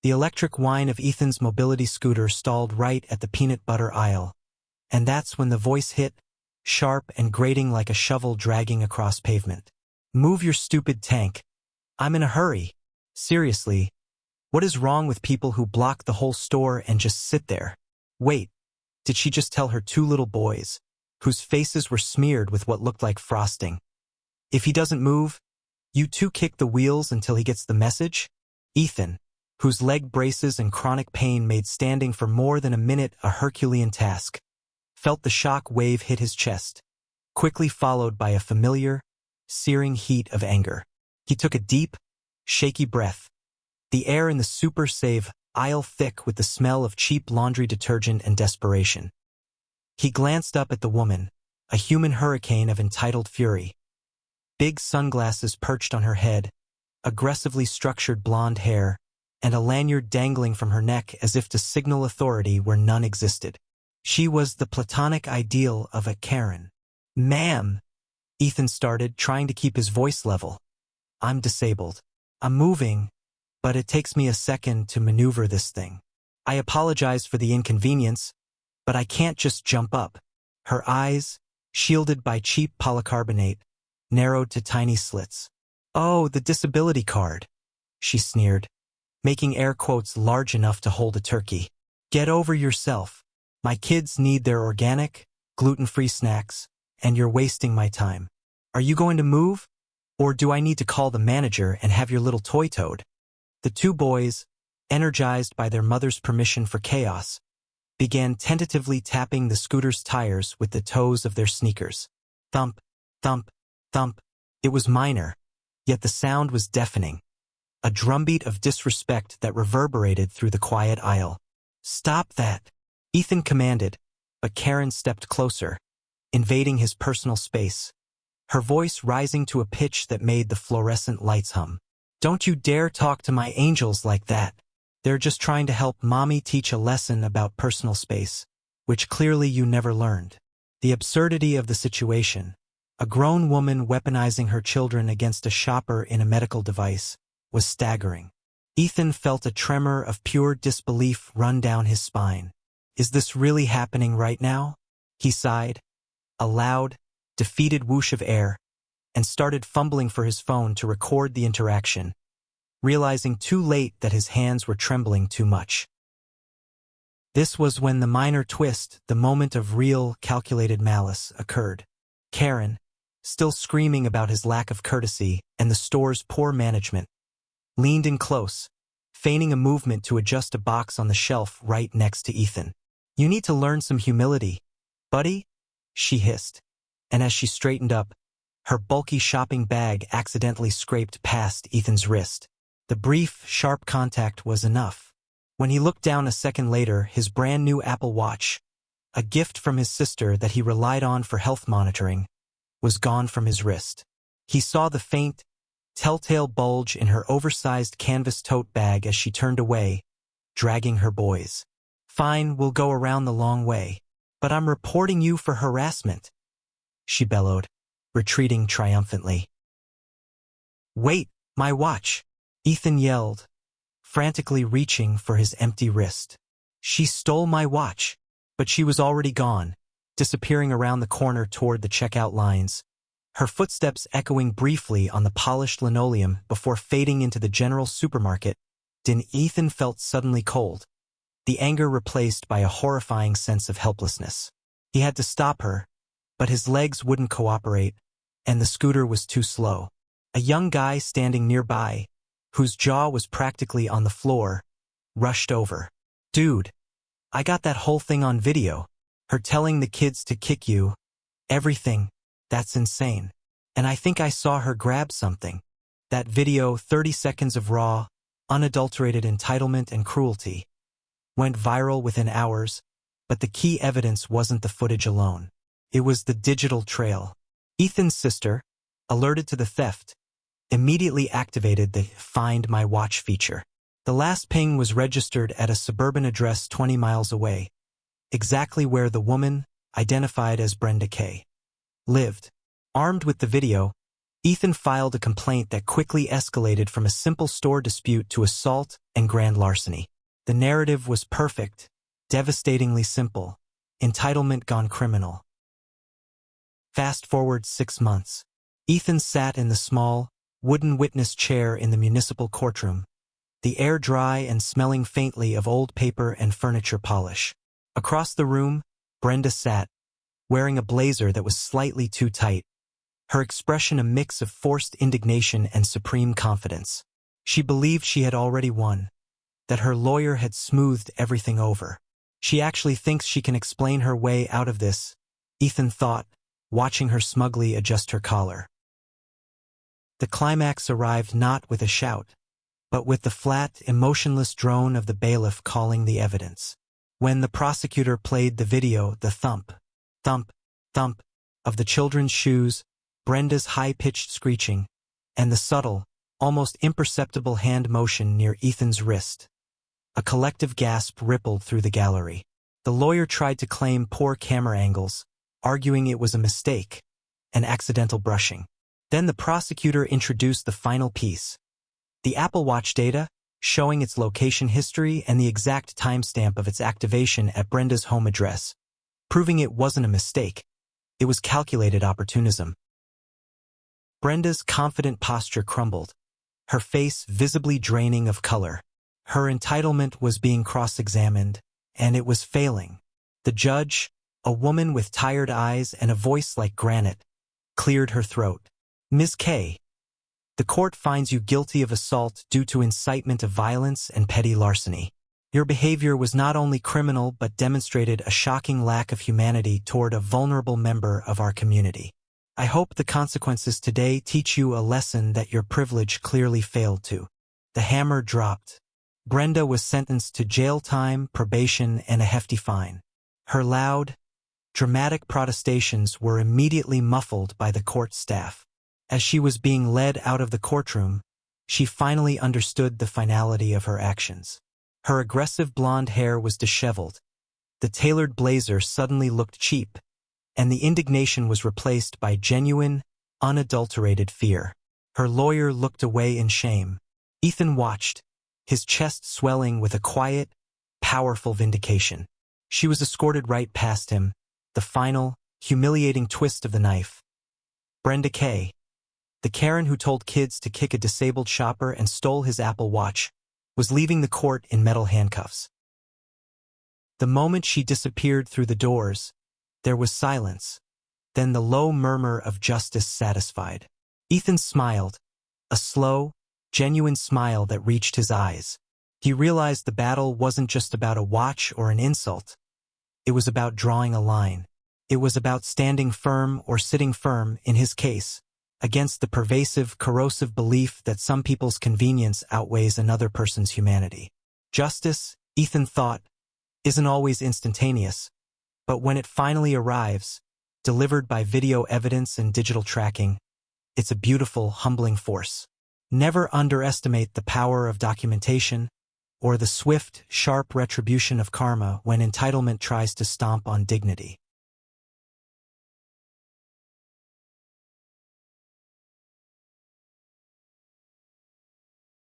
The electric whine of Ethan's mobility scooter stalled right at the peanut butter aisle. And that's when the voice hit, sharp and grating like a shovel dragging across pavement. "Move your stupid tank. I'm in a hurry. Seriously, what is wrong with people who block the whole store and just sit there?" Wait, did she just tell her two little boys, whose faces were smeared with what looked like frosting? "If he doesn't move, you two kick the wheels until he gets the message?" Ethan, whose leg braces and chronic pain made standing for more than a minute a Herculean task, felt the shock wave hit his chest, quickly followed by a familiar, searing heat of anger. He took a deep, shaky breath, the air in the super save aisle thick with the smell of cheap laundry detergent and desperation. He glanced up at the woman, a human hurricane of entitled fury. Big sunglasses perched on her head, aggressively structured blonde hair, and a lanyard dangling from her neck as if to signal authority where none existed. She was the platonic ideal of a Karen. "Ma'am," Ethan started, trying to keep his voice level. "I'm disabled. I'm moving, but it takes me a second to maneuver this thing. I apologize for the inconvenience, but I can't just jump up." Her eyes, shielded by cheap polycarbonate, narrowed to tiny slits. "Oh, the disability card," she sneered, making air quotes large enough to hold a turkey. "Get over yourself. My kids need their organic, gluten-free snacks, and you're wasting my time. Are you going to move? Or do I need to call the manager and have your little toy towed?" The two boys, energized by their mother's permission for chaos, began tentatively tapping the scooter's tires with the toes of their sneakers. Thump, thump, thump. It was minor, yet the sound was deafening, a drumbeat of disrespect that reverberated through the quiet aisle. "Stop that," Ethan commanded, but Karen stepped closer, invading his personal space, her voice rising to a pitch that made the fluorescent lights hum. "Don't you dare talk to my angels like that. They're just trying to help mommy teach a lesson about personal space, which clearly you never learned." The absurdity of the situation, a grown woman weaponizing her children against a shopper in a medical device, was staggering. Ethan felt a tremor of pure disbelief run down his spine. "Is this really happening right now?" He sighed, a loud, defeated whoosh of air, and started fumbling for his phone to record the interaction, realizing too late that his hands were trembling too much. This was when the minor twist, the moment of real, calculated malice, occurred. Karen, still screaming about his lack of courtesy and the store's poor management, leaned in close, feigning a movement to adjust a box on the shelf right next to Ethan. "You need to learn some humility, buddy," she hissed, and as she straightened up, her bulky shopping bag accidentally scraped past Ethan's wrist. The brief, sharp contact was enough. When he looked down a second later, his brand new Apple Watch, a gift from his sister that he relied on for health monitoring, was gone from his wrist. He saw the faint, telltale bulge in her oversized canvas tote bag as she turned away, dragging her boys. "Fine, we'll go around the long way. But I'm reporting you for harassment," she bellowed, retreating triumphantly. "Wait, my watch!" Ethan yelled, frantically reaching for his empty wrist. "She stole my watch," but she was already gone, disappearing around the corner toward the checkout lines, her footsteps echoing briefly on the polished linoleum before fading into the general supermarket. Then Ethan felt suddenly cold, the anger replaced by a horrifying sense of helplessness. He had to stop her, but his legs wouldn't cooperate, and the scooter was too slow. A young guy standing nearby, whose jaw was practically on the floor, rushed over. "Dude, I got that whole thing on video. Her telling the kids to kick you. Everything. That's insane. And I think I saw her grab something. That video, 30 seconds of raw, unadulterated entitlement and cruelty, went viral within hours, but the key evidence wasn't the footage alone. It was the digital trail. Ethan's sister, alerted to the theft, immediately activated the Find My Watch feature. The last ping was registered at a suburban address 20 miles away, exactly where the woman, identified as Brenda K., lived. Armed with the video, Ethan filed a complaint that quickly escalated from a simple store dispute to assault and grand larceny. The narrative was perfect, devastatingly simple. Entitlement gone criminal. Fast forward 6 months. Ethan sat in the small, wooden witness chair in the municipal courtroom, the air dry and smelling faintly of old paper and furniture polish. Across the room, Brenda sat, wearing a blazer that was slightly too tight, her expression a mix of forced indignation and supreme confidence. She believed she had already won, that her lawyer had smoothed everything over. She actually thinks she can explain her way out of this, Ethan thought, watching her smugly adjust her collar. The climax arrived not with a shout, but with the flat, emotionless drone of the bailiff calling the evidence. When the prosecutor played the video, the thump, thump, thump of the children's shoes, Brenda's high-pitched screeching, and the subtle, almost imperceptible hand motion near Ethan's wrist, a collective gasp rippled through the gallery. The lawyer tried to claim poor camera angles, arguing it was a mistake, an accidental brushing. Then the prosecutor introduced the final piece, the Apple Watch data, showing its location history and the exact timestamp of its activation at Brenda's home address, proving it wasn't a mistake. It was calculated opportunism. Brenda's confident posture crumbled, her face visibly draining of color. Her entitlement was being cross-examined, and it was failing. The judge, a woman with tired eyes and a voice like granite, cleared her throat. Ms. K, the court finds you guilty of assault due to incitement of violence and petty larceny. Your behavior was not only criminal but demonstrated a shocking lack of humanity toward a vulnerable member of our community. I hope the consequences today teach you a lesson that your privilege clearly failed to. The hammer dropped. Brenda was sentenced to jail time, probation, and a hefty fine. Her loud, dramatic protestations were immediately muffled by the court staff. As she was being led out of the courtroom, she finally understood the finality of her actions. Her aggressive blonde hair was disheveled, the tailored blazer suddenly looked cheap, and the indignation was replaced by genuine, unadulterated fear. Her lawyer looked away in shame. Ethan watched, his chest swelling with a quiet, powerful vindication. She was escorted right past him, the final, humiliating twist of the knife. Brenda K, the Karen who told kids to kick a disabled shopper and stole his Apple Watch, was leaving the court in metal handcuffs. The moment she disappeared through the doors, there was silence, then the low murmur of justice satisfied. Ethan smiled, a slow, genuine smile that reached his eyes. He realized the battle wasn't just about a watch or an insult. It was about drawing a line. It was about standing firm or sitting firm, in his case, against the pervasive, corrosive belief that some people's convenience outweighs another person's humanity. Justice, Ethan thought, isn't always instantaneous, but when it finally arrives, delivered by video evidence and digital tracking, it's a beautiful, humbling force. Never underestimate the power of documentation or the swift, sharp retribution of karma when entitlement tries to stomp on dignity.